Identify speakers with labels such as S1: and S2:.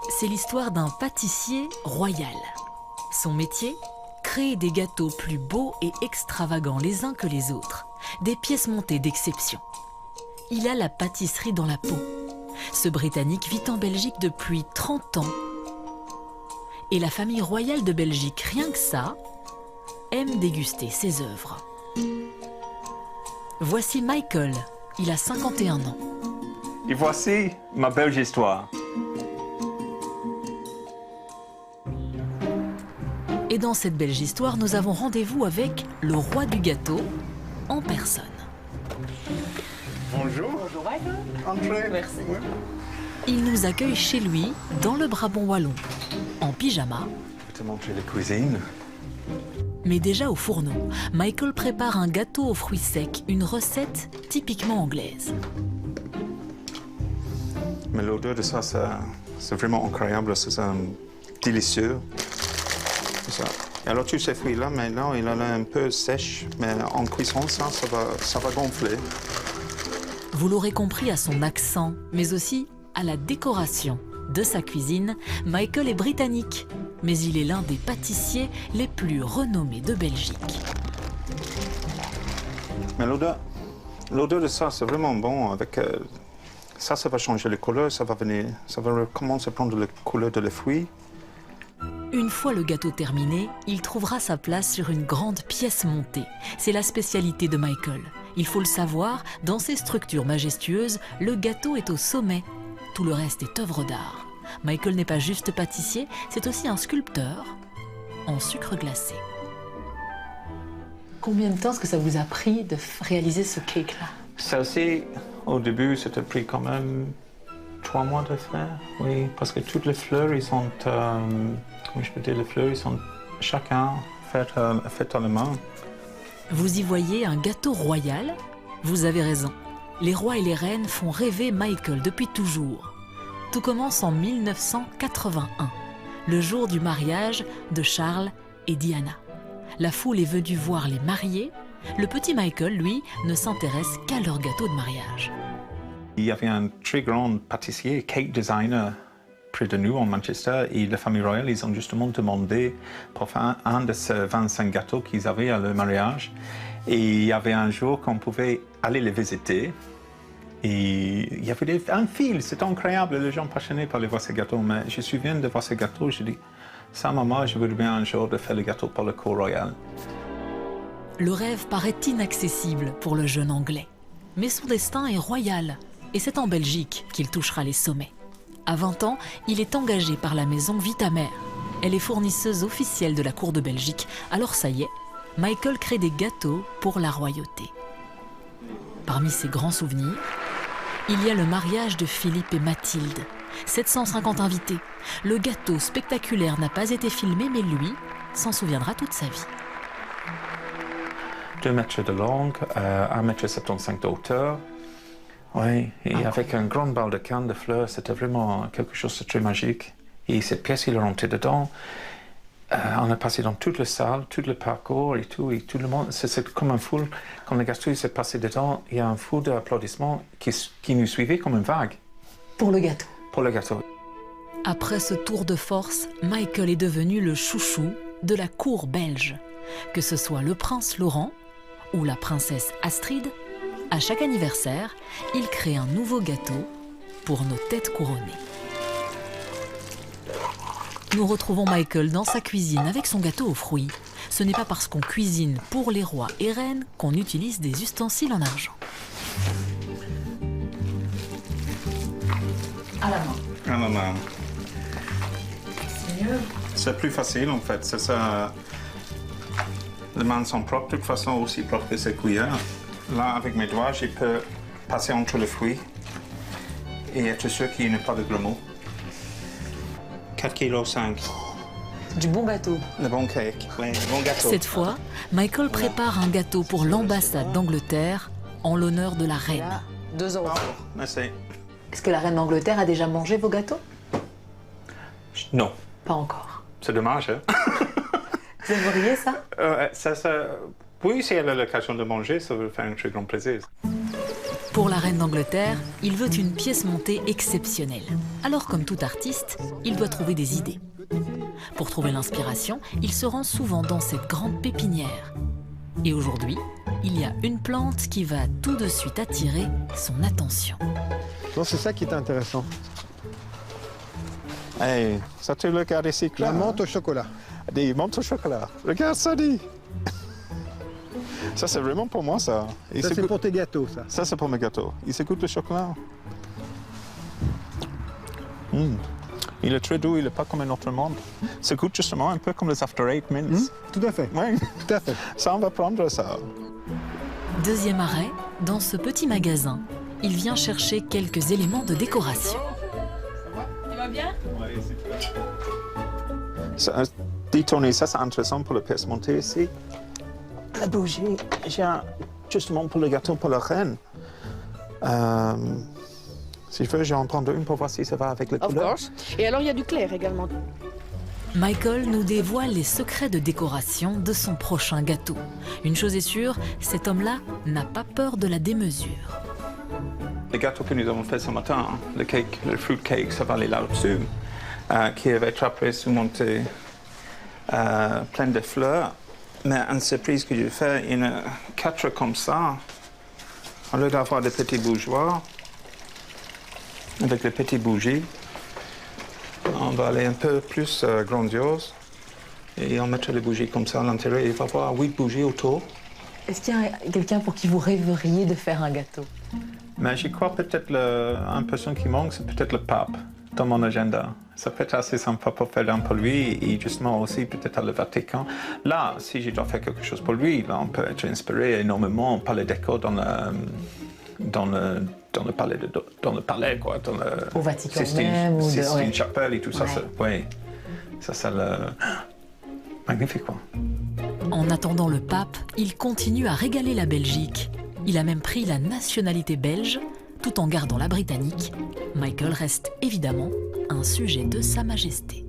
S1: C'est l'histoire d'un pâtissier royal. Son métier ? Créer des gâteaux plus beaux et extravagants les uns que les autres. Des pièces montées d'exception. Il a la pâtisserie dans la peau. Ce Britannique vit en Belgique depuis 30 ans. Et la famille royale de Belgique, rien que ça, aime déguster ses œuvres. Voici Michael, il a 51 ans.
S2: Et voici ma belge histoire.
S1: Et dans cette belge histoire, nous avons rendez-vous avec le roi du gâteau en personne.
S2: Bonjour.
S3: Bonjour Michael.
S2: Entrez.
S3: Merci.
S2: Oui.
S1: Il nous accueille chez lui, dans le Brabant wallon, en pyjama.
S2: Je vais te montrer la cuisine.
S1: Mais déjà au fourneau, Michael prépare un gâteau aux fruits secs, une recette typiquement anglaise.
S2: Mais l'odeur de ça, c'est vraiment incroyable. C'est délicieux. C'est ça. Et alors, tous ces fruits-là, maintenant, il est un peu sèche, mais en cuisson, ça va gonfler.
S1: Vous l'aurez compris à son accent, mais aussi à la décoration de sa cuisine, Michael est britannique, mais il est l'un des pâtissiers les plus renommés de Belgique.
S2: Mais l'odeur de ça, c'est vraiment bon. Avec ça va changer les couleurs, ça va commencer à prendre les couleurs de les fruits.
S1: Une fois le gâteau terminé, il trouvera sa place sur une grande pièce montée. C'est la spécialité de Michael. Il faut le savoir, dans ces structures majestueuses, le gâteau est au sommet. Tout le reste est œuvre d'art. Michael n'est pas juste pâtissier, c'est aussi un sculpteur en sucre glacé.
S3: Combien de temps est-ce que ça vous a pris de réaliser ce cake-là?
S2: Celle-ci, au début, c'était pris quand même 3 mois de faire, oui, parce que toutes les fleurs, ils sont, comment je peux dire, les fleurs, ils sont chacun faites à la main.
S1: Vous y voyez un gâteau royal? Vous avez raison. Les rois et les reines font rêver Michael depuis toujours. Tout commence en 1981, le jour du mariage de Charles et Diana. La foule est venue voir les mariés. Le petit Michael, lui, ne s'intéresse qu'à leur gâteau de mariage.
S2: Il y avait un très grand pâtissier, cake designer, près de nous, en Manchester, et la famille royale, ils ont justement demandé pour faire un de ces 25 gâteaux qu'ils avaient à leur mariage. Et il y avait un jour qu'on pouvait aller les visiter. Et il y avait un fil, c'était incroyable, les gens passionnés par les voir ces gâteaux. Mais je me souviens de voir ces gâteaux, je dis, ça, maman, je voudrais bien un jour de faire le gâteau pour le cour royal.
S1: Le rêve paraît inaccessible pour le jeune Anglais. Mais son destin est royal. Et c'est en Belgique qu'il touchera les sommets. À 20 ans, il est engagé par la maison Vitamer. Elle est fournisseuse officielle de la cour de Belgique. Alors ça y est, Michael crée des gâteaux pour la royauté. Parmi ses grands souvenirs, il y a le mariage de Philippe et Mathilde. 750 invités. Le gâteau spectaculaire n'a pas été filmé, mais lui s'en souviendra toute sa vie.
S2: 2 mètres de long, 1,75 m de hauteur. Oui, et avec un grand bal de canne de fleurs, c'était vraiment quelque chose de très magique. Et cette pièce, il est rentré dedans. On a passé dans toute la salle, tout le parcours et tout le monde. C'est comme un foule. Quand le gâteau s'est passé dedans, il y a un foule d'applaudissements qui nous suivait comme une vague.
S3: Pour le gâteau?
S2: Pour le gâteau.
S1: Après ce tour de force, Michael est devenu le chouchou de la cour belge. Que ce soit le prince Laurent ou la princesse Astrid, à chaque anniversaire, il crée un nouveau gâteau pour nos têtes couronnées. Nous retrouvons Michael dans sa cuisine avec son gâteau aux fruits. Ce n'est pas parce qu'on cuisine pour les rois et reines qu'on utilise des ustensiles en argent.
S3: À la main.
S2: À la main.
S3: C'est mieux.
S2: C'est plus facile en fait. C'est ça. Les mains sont propres, de toute façon aussi propres que ces cuillères. Là, avec mes doigts, je peux passer entre les fruits et être sûr qu'il n'y ait pas de grumeaux. 4,5 kg.
S3: Du bon gâteau.
S2: Le bon cake, oui, le bon gâteau.
S1: Cette fois, Michael prépare un gâteau pour l'ambassade d'Angleterre en l'honneur de la reine.
S3: Là, 2 €.
S2: Merci.
S3: Est-ce que la reine d'Angleterre a déjà mangé vos gâteaux?
S2: Non.
S3: Pas encore.
S2: C'est dommage, hein?
S3: Vous aimeriez ça?
S2: Oui, si elle a l'occasion de manger, ça va faire un très grand plaisir.
S1: Pour la reine d'Angleterre, il veut une pièce montée exceptionnelle. Alors, comme tout artiste, il doit trouver des idées. Pour trouver l'inspiration, il se rend souvent dans cette grande pépinière. Et aujourd'hui, il y a une plante qui va tout de suite attirer son attention.
S4: Non, c'est ça qui est intéressant.
S2: Hey, ça tu le regardes ici,
S4: La menthe au chocolat.
S2: Des menthes au chocolat. Regarde ça, dit. Ça, c'est vraiment pour moi, ça. Et
S4: Ça, c'est pour tes gâteaux, ça.
S2: Ça, c'est pour mes gâteaux. Il s'écoute le chocolat. Il est très doux, il n'est pas comme un autre monde. Ça goûte justement un peu comme les After Eight Mints.
S4: Tout à fait.
S2: Oui,
S4: Tout à fait.
S2: ça, on va prendre ça.
S1: Deuxième arrêt, dans ce petit magasin, il vient chercher quelques éléments de décoration.
S5: Tu vas bien?
S2: Dis Tony, ça c'est intéressant pour la pièce montée ici. La bougie, j'ai justement pour le gâteau pour la reine. Si je veux, je vais en prendre une pour voir si ça va avec les
S5: Of
S2: couleurs.
S5: course. Et alors, il y a du clair également.
S1: Michael nous dévoile les secrets de décoration de son prochain gâteau. Une chose est sûre, cet homme-là n'a pas peur de la démesure.
S2: Le gâteau que nous avons fait ce matin, le cake, le fruit cake, ça va aller là-dessus, qui va être après surmonté plein de fleurs. Mais une surprise que j'ai fait, il y en a 4 comme ça. Au lieu d'avoir des petits bougeoirs, avec les petites bougies, on va aller un peu plus grandiose. Et on mettra les bougies comme ça à l'intérieur. Il va y avoir 8 bougies autour.
S3: Est-ce qu'il y a quelqu'un pour qui vous rêveriez de faire un gâteau?
S2: Mais j'y crois peut-être une personne qui manque, c'est peut-être le pape dans mon agenda. Ça peut être assez sympa pour faire un pour lui et justement aussi peut-être à le Vatican. Là, si je dois faire quelque chose pour lui, là, on peut être inspiré énormément par les décors dans le palais, quoi, dans le
S3: Au Vatican même, ou de-
S2: Sistine
S3: ouais.
S2: Chapelle et tout ça.
S3: Ouais.
S2: Ça, c'est magnifique, quoi.
S1: En attendant le pape, il continue à régaler la Belgique. Il a même pris la nationalité belge, tout en gardant la britannique. Michael reste évidemment un sujet de Sa Majesté.